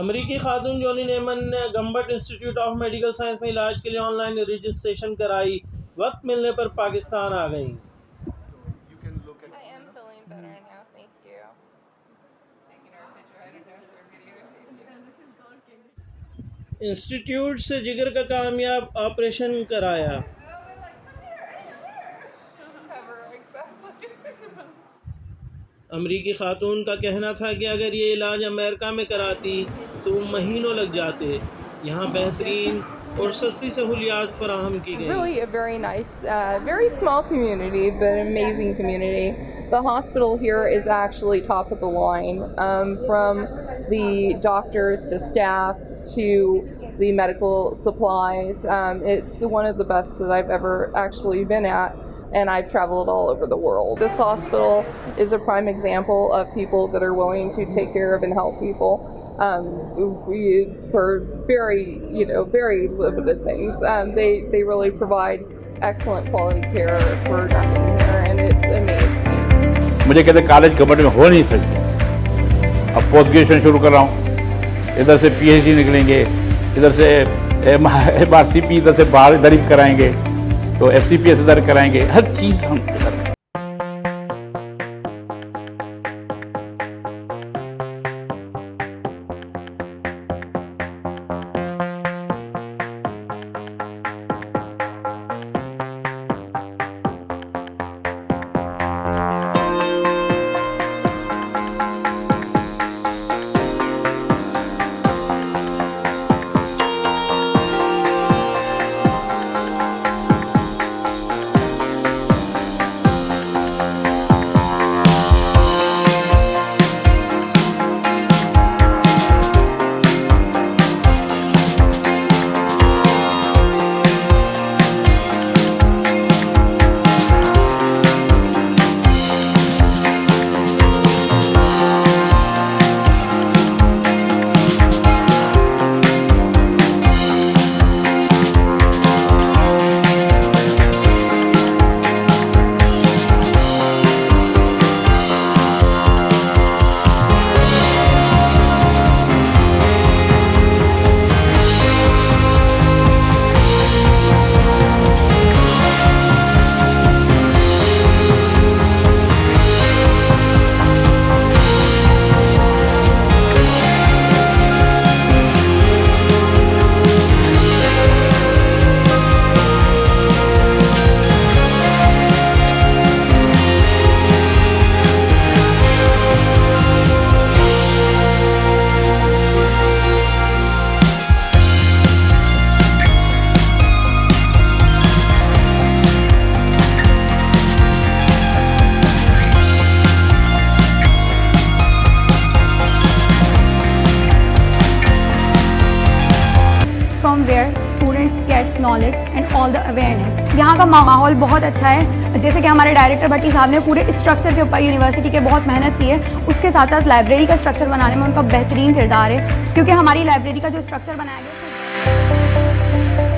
امریکی خاتون جولی نیمن نے Gambat institute of medical science میں علاج کے لیے آن لائن رجسٹریشن کرائی، وقت ملنے پر پاکستان آ گئیں۔ انسٹیٹیوٹ سے جگر کا کامیاب آپریشن کرایا۔ امریکی خاتون کا کہنا تھا کہ اگر یہ علاج امریکہ میں کراتی تو وہ مہینوں لگ جاتے، یہاں بہترین اور سستی سہولیات فراہم کی گئی۔ Really a very nice, very small community, but an amazing community. The hospital here is actually top of the line, from the doctors to staff to the medical supplies. It's one of the best that I've ever actually been at. And I've traveled all over the world. This hospital is a prime example of people that are willing to take care of and help people for very, very limited things. They really provide excellent quality care for nothing here, and it's amazing. मुझे कहते college गमट में हो नहीं सकते, अब post graduation शुरू कर रहा हूँ, इधर से PhD निकलेंगे, इधर से MRCP इधर से बाहर इधर ही कराएंगे, तो FCPS इधर कराएंगे, हर चीज़ हम इधर। Knowledge and all the awareness. यहाँ का माहौल बहुत अच्छा है, जैसे कि हमारे डायरेक्टर भट्टी साहब ने पूरे स्ट्रक्चर के ऊपर यूनिवर्सिटी के बहुत मेहनत की है। उसके साथ साथ लाइब्रेरी का स्ट्रक्चर बनाने में उनका बेहतरीन किरदार है, क्योंकि हमारी लाइब्रेरी का जो स्ट्रक्चर बनाया गया है